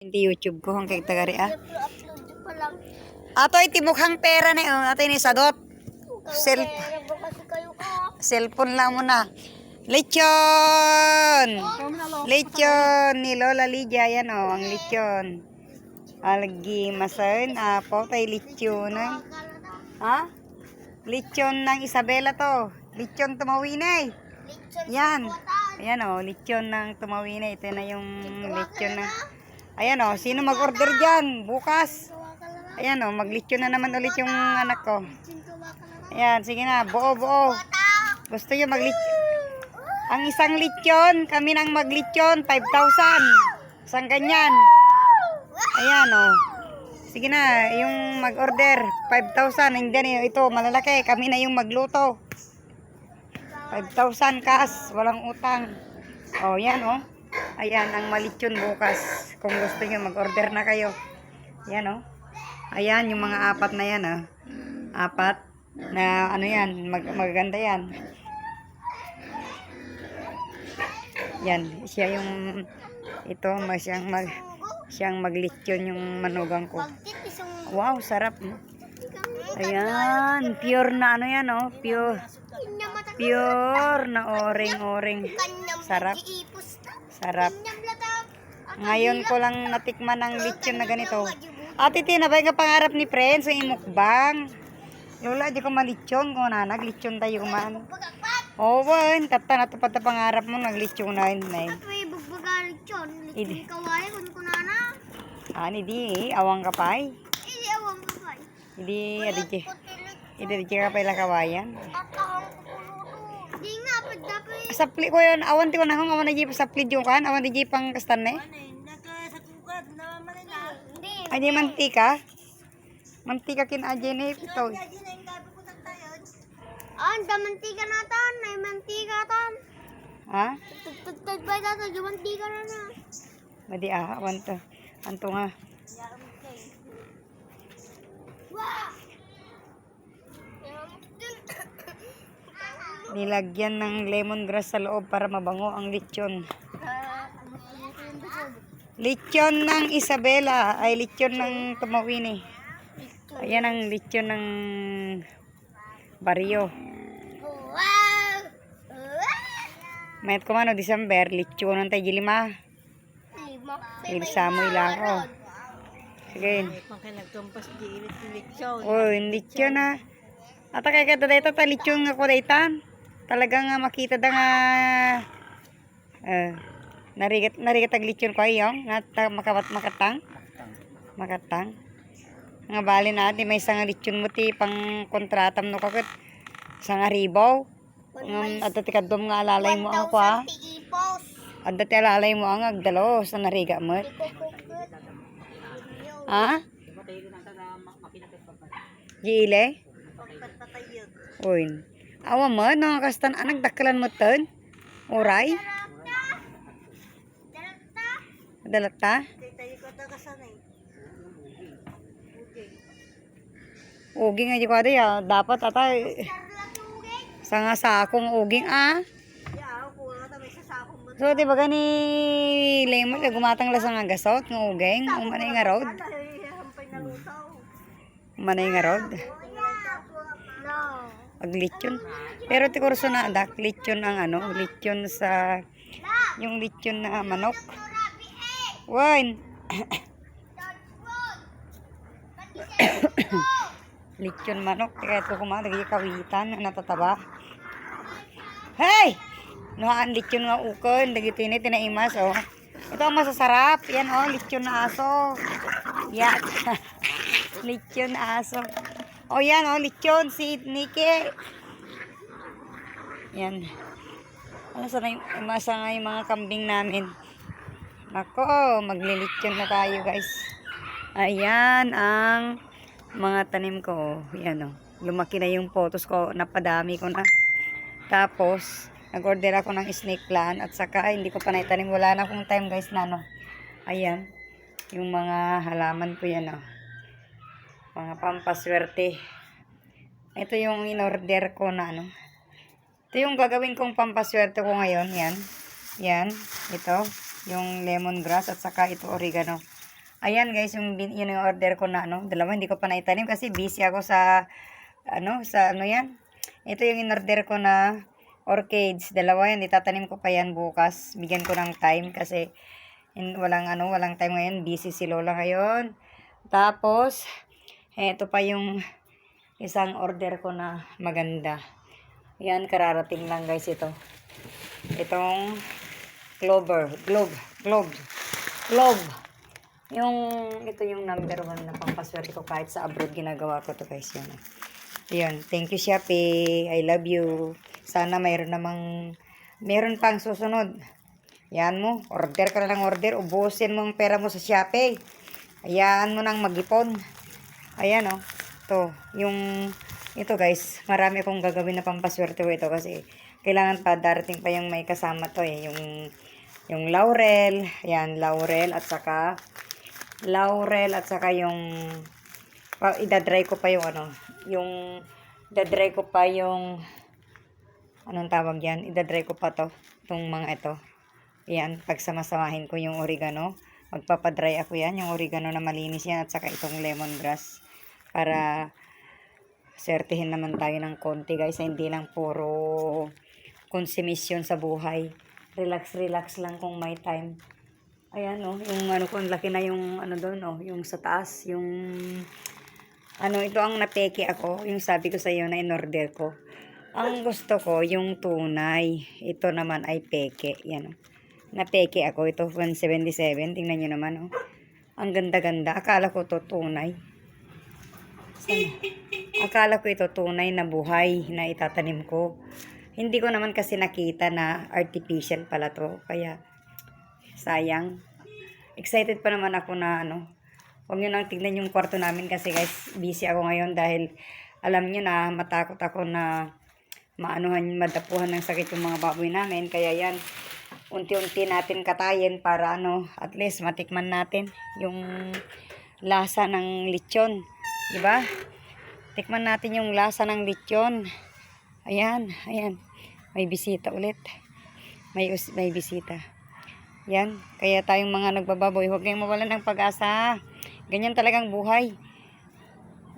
Hindi YouTube ko hanggang tagari Ato ay timukhang pera na yun. Ato ni sadot. Cellphone lang muna. Lechon! Lechon ni Lola Lydia. Yan o, ang lechon. Algi masan. Apo tayo lechon. Ha? Lechon ng Isabela to. Lechon tumawinay. Yan. Ayan o, lechon ng tumawinay. Ito na yung lechon ng... Ayan o, sino mag-order dyan? Bukas. Ayan o, mag-lechon na naman ulit yung anak ko. Ayan, sige na. Buo. Gusto nyo mag-lechon? Ang isang lechon, kami nang mag-lechon, 5,000. Isang ganyan. Ayan o. Sige na, yung mag-order, 5,000. Hindi ito, malalaki. Kami na yung magluto. 5,000 cash, walang utang. O, yan o. Ayan, ang malechon bukas. Kung gusto nyo, mag-order na kayo. Ayan o. Ayan, yung mga apat na yan o. Apat na ano yan, magaganda yan. Yan, siya yung ito, siyang maglechon yung manugang ko. Wow, sarap. Ayan, pure na ano yan oh, pure na oring. Sarap. Sarap. Ngayon ko lang natikman ang lechon na ganito. Ate Tina, ba yung pangarap ni Friends sa imukbang? Lola, di ko malechon kung naglechon tayo man. Oo, tata na ito pata pangarap mo, naglechon na yun. Hindi kawali kun kunana. Hindi, awang kapay. Hindi awang kapay. Hindi ka pala kawayan. Di nga, dapat. Sapli ko yun, awan ti ko na hong, awan na di sapli yung kan, awan na di pang kastan eh. Ay, di mantika. Mantika kin ajen eh, ito. Da mantika natan, may mantika tan. Ha? Tagtag ba tata, di mantika na na. Madi awan to. Anto nga. Nilagyan ng lemongrass sa loob para mabango ang lechon. Lechon ng Isabela ay lechon ng Tumawini. Ayan ang lechon ng Barrio. Mayat ko mano December, lechon ng tayo 5. Ilsa mo ilako. Sige. Oh, lechon na. Ata kay kada dito ta lechon nga ko daytan. Talagang makita da nga narigat ag lechon ko ayong nga makatang. Nga bali na di may isang lechon mo ti pang kontratam no kakit isang ribaw. Adto ti kadom nga alalay mo ang kwa. Adto ti alalay mo ang agdalo sa nariga mo. Ha? Gile? Uy. Awa mo, nakakastan anak dakalan mo ton? Oray? Dalata? Uging aja ko ya, dapat ata sanga sakong uging So di ba gani lemon gumatang lasang nga gasot ng uging, manay nga road. Manay nga road. Ag lechon. Pero ti kurso na dak lechon ang lechon sa yung lechon na manok. Wine. Lechon manok, kaya ko kumain kawitan natataba. Hey! Nuhaan lechon nga ukon, dagiti ni tinaimas oh. Ito ang masasarap. Yan oh, lechon na aso. Yan. Lechon na aso. Oh yan oh, lechon si Nike. Yan. Ano sana yung mga kambing namin. Nako, maglilechon na tayo guys. Ayan ang mga tanim ko. Yan o. Lumaki na yung photos ko. Napadami ko na. Tapos, nag-order ako ng snake plant. At saka, hindi ko pa naitanim. Wala na akong time guys na no. Ayan. Yung mga halaman ko yan o. Mga pampaswerte. Ito yung in-order ko na ano. Ito yung gagawin kong pampaswerte ko ngayon. Yan. Yan. Ito. Yung lemongrass at saka ito oregano. Ayan guys, yun yung order ko na ano. Dalawa, hindi ko pa naitanim kasi busy ako sa ano yan. Ito yung in-order ko na orchids. Dalawa yan, itatanim ko pa yan bukas. Bigyan ko ng time kasi walang time ngayon. Busy si Lola ngayon. Tapos, ito pa yung isang order ko na maganda. Yan, kararating lang guys ito. Itong glove. Ito yung number 1 na pampaswerte ko kahit sa abroad ginagawa ko to guys. Yun. Thank you Shopee. I love you. Sana meron pang susunod. Yan mo. Order ka na ng order. Ubusin mo ang pera mo sa Shopee. Hayaan mo nang mag-ipon. Ayan o. Ito guys. Marami akong gagawin na pampaswerte ko ito kasi kailangan pa darating pa yung may kasama to eh. Yung laurel. Yan. Laurel at saka yung idadry ko pa yung anong tawag yan, idadry ko pa itong mga ito. Yan, pagsamasamahin ko yung oregano, magpapadry ako yan, yung oregano na malinis yan at saka itong lemongrass para sertihin naman tayo ng konti guys, hindi lang puro konsumisyon sa buhay. Relax lang kung may time. Ayan yung ang laki na yung doon yung sa taas, ito ang napeke ako, yung sabi ko sa iyo na in-order ko. Ang gusto ko yung tunay, ito naman ay peke, yan napeke ako, ito 177, tingnan niyo naman ang ganda-ganda, akala ko to tunay. Akala ko ito tunay na buhay na itatanim ko. Hindi ko naman kasi nakita na artificial pala to, kaya sayang. Excited pa naman ako na huwag nyo nang tignan yung kwarto namin kasi guys, busy ako ngayon dahil alam nyo na matakot ako na madapuhan ng sakit yung mga baboy namin. Kaya yan, unti-unti natin katayin para at least matikman natin yung lasa ng lechon. Diba? Tikman natin yung lasa ng lechon. Ayan. May bisita ulit. May bisita. Yan, kaya tayong mga nagbababoy, huwag kayong mawalan ng pag-asa. Ganyan talagang buhay.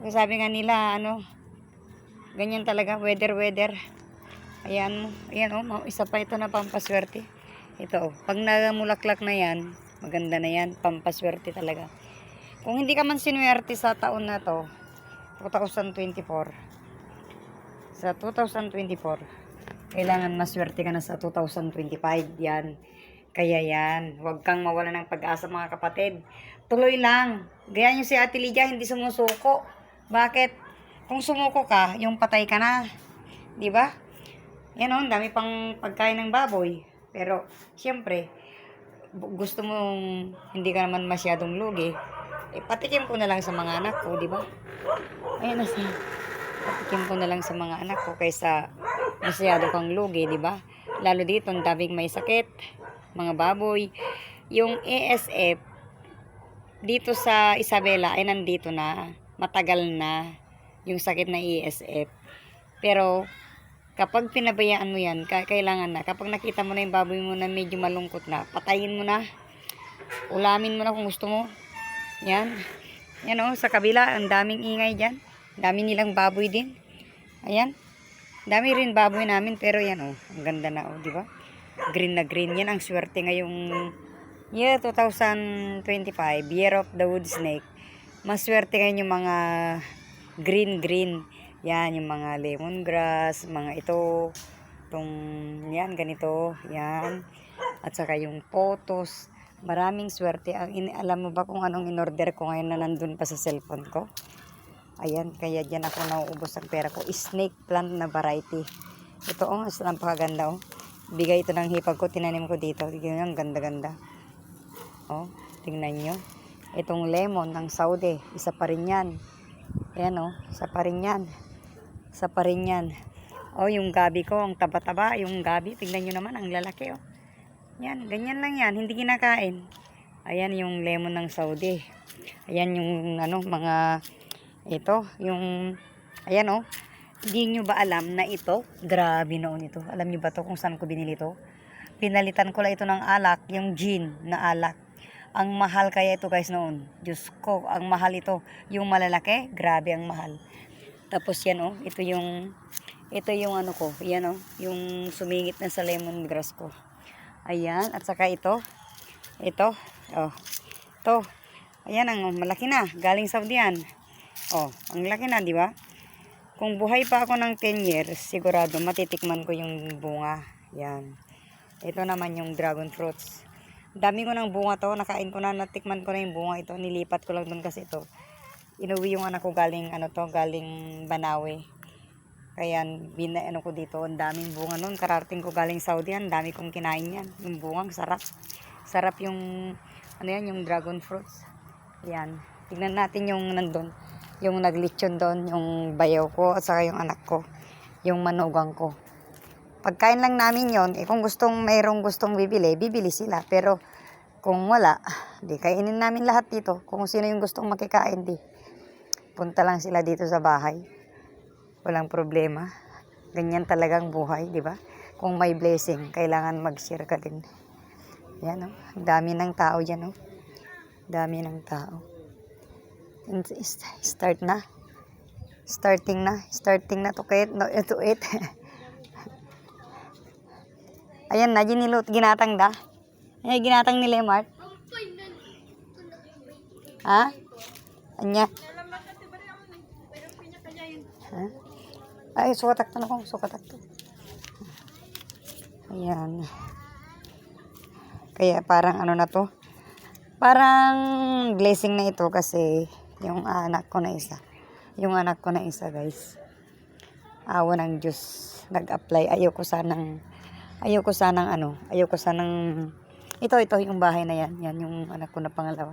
Sabi nga nila, ganyan talaga, weather. Ayan isa pa ito na pampaswerte. Ito, pag namulaklak na yan, maganda na yan, pampaswerte talaga. Kung hindi ka man sinuwerte sa taon na to, 2024, kailangan maswerte ka na sa 2025, yan. Kaya yan, huwag kang mawala ng pag-asa mga kapatid. Tuloy lang. Gaya nyo si Ate Lydia, hindi sumusuko. Bakit? Kung sumuko ka, yung patay ka na. Diba? Yan dami pang pagkain ng baboy. Pero, siyempre, gusto mong hindi ka naman masyadong lugi. Patikim ko na lang sa mga anak ko, diba? Ayan patikim ko na lang sa mga anak ko kaysa masyado kang lugi, diba? Lalo dito, ang daming may sakit. Mga baboy. Yung ASF dito sa Isabela ay nandito na, matagal na yung sakit na ASF. Pero kapag pinabayaan mo yan, kailangan na, kapag nakita mo na yung baboy mo na medyo malungkot na, patayin mo na, ulamin mo na kung gusto mo. Yan sa kabila, ang daming ingay dyan, dami nilang baboy din. Ayan, dami rin baboy namin, pero yan ang ganda na diba? Green na green. Yan ang swerte ngayong year 2025, Year of the Wood Snake. Maswerte ngayon yung mga green. Yan, yung mga lemongrass, mga yan, ganito, yan. At saka yung potos. Maraming swerte. Alam mo ba kung anong in-order ko ngayon na nandun pa sa cellphone ko? Ayan, kaya dyan ako nauubos ang pera ko. Snake plant na variety. Ito, napakaganda Bigay ito ng hipag ko, tinanim ko dito. Tingnan nyo, ang ganda-ganda. Tingnan nyo. Itong lemon ng Saudi, isa pa rin yan. Ayan isa pa rin yan. Yung gabi ko, ang taba-taba, yung gabi. Tingnan nyo naman, ang lalaki Yan, ganyan lang yan, hindi kinakain. Ayan yung lemon ng Saudi. Ayan yung ayan Hindi nyo ba alam na ito? Grabe noon ito. Alam nyo ba to kung saan ko binili to? Pinalitan ko lang ito ng alak, yung gin na alak. Ang mahal kaya ito guys noon. Diyos ko, ang mahal ito. Yung malalaki, grabe ang mahal. Tapos yan oh, ito yung ano ko, yan oh, yung sumingit na sa lemongrass ko. Ayan, at saka ito, oh, ito, ayan ang malaki na, galing Saudi yan. Oh, ang laki na, di ba? Kung buhay pa ako ng 10 years, sigurado matitikman ko yung bunga. Yan. Ito naman yung dragon fruits. Dami ko ng bunga to, nakain ko na, natikman ko na yung bunga ito. Nilipat ko lang dun kasi ito. Inuwi yung anak ko galing galing Banawe. Kaya ano ko dito, ang daming bunga nun. Kararating ko galing Saudi yan, dami kong kinain yan. Yung bungang sarap. Sarap yung yung dragon fruits. Yan. Tignan natin yung nandun. Yung naglitsyon doon, yung bayaw ko at saka yung anak ko. Yung manugang ko. Pagkain lang namin yon, kung mayroong gustong bibili sila. Pero kung wala, di kainin namin lahat dito. Kung sino yung gustong makikain, di punta lang sila dito sa bahay. Walang problema. Ganyan talagang buhay, di ba? Kung may blessing, kailangan mag-share ka din. Yan oh, dami ng tao dyan oh. Dami ng tao. Starting na to eat. Ayan na, ginatang da. Ay, ginatang ni Lemart. Ha? Anya? Ha? Ay, sukatak to. Ayan. Kaya parang ano na to. Parang blessing na ito kasi yung anak ko na isa. Yung anak ko na isa, guys. Awa ng Diyos. Nag-apply. Ayoko sanang ito yung bahay na yan. Yan yung anak ko na pangalawa.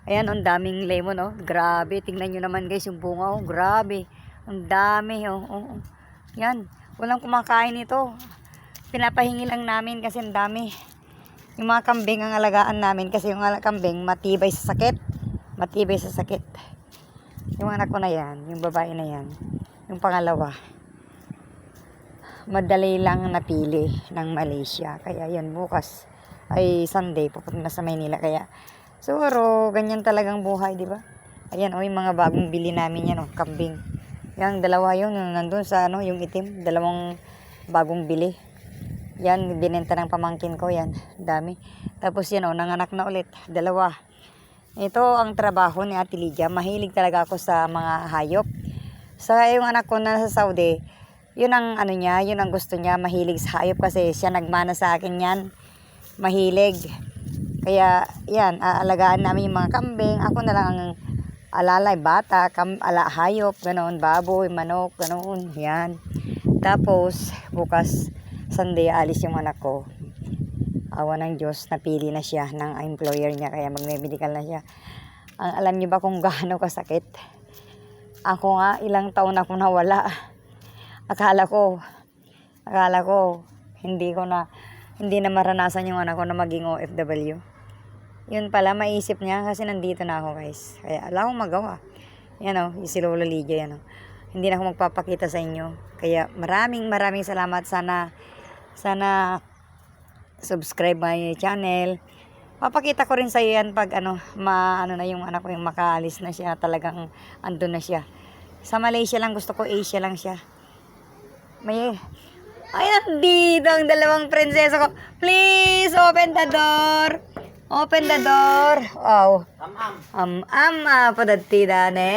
Ayan, ang daming lemon oh. Grabe, tingnan nyo naman guys yung bunga oh. Grabe. Ang dami oh. Yan, walang kumakain ito. Pinapahingi lang namin kasi ang dami. Yung mga kambing ang alagaan namin kasi yung kambing matibay sa sakit. Yung anak ko na yan, yung babae na yan, yung pangalawa. Madali lang napili ng Malaysia. Kaya yan, bukas ay Sunday, pupunta na sa Maynila. Kaya siguro ganyan talagang buhay, di ba? Ayan oh, yung mga bagong bili namin yan oh, kambing. Yan, dalawa yung nandun sa yung itim, dalawang bagong bili. Yan, binenta ng pamangkin ko yan, dami. Tapos yan oh, nanganak na ulit, dalawa. Ito ang trabaho ni Ate Lydia. Mahilig talaga ako sa mga hayop. Sa yung anak ko na sa Saudi, yun ang yun ang gusto niya, mahilig sa hayop kasi siya nagmana sa akin yan. Mahilig. Kaya yan, aalagaan namin yung mga kambing. Ako na lang ang alalay, bata, hayop, ganoon, baboy, manok, ganoon, yan. Tapos bukas Sunday alis yung anak ko. Awa ng Diyos, napili na siya ng employer niya kaya magme-medical na siya. Alam niyo ba kung gaano kasakit? Ako nga, ilang taon ako nawala. Akala ko hindi na maranasan yung anak ko na maging OFW. Yun pala, maisip niya kasi nandito na ako guys. Kaya wala akong magawa. Yan o, si Lola Lydia yan o. Hindi na ako magpapakita sa inyo. Kaya maraming salamat. Sana subscribe my channel. Papakita ko rin sa iyo yan pag na yung anak ko yung makaalis na siya, talagang andun na siya. Sa Malaysia lang, gusto ko Asia lang siya. Ay, nandito ang dalawang prinsesa ko. Please, open the door. Open the door. Wow. Padati dane.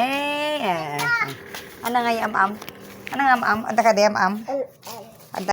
Ano nga yung Ano nga Ada ka di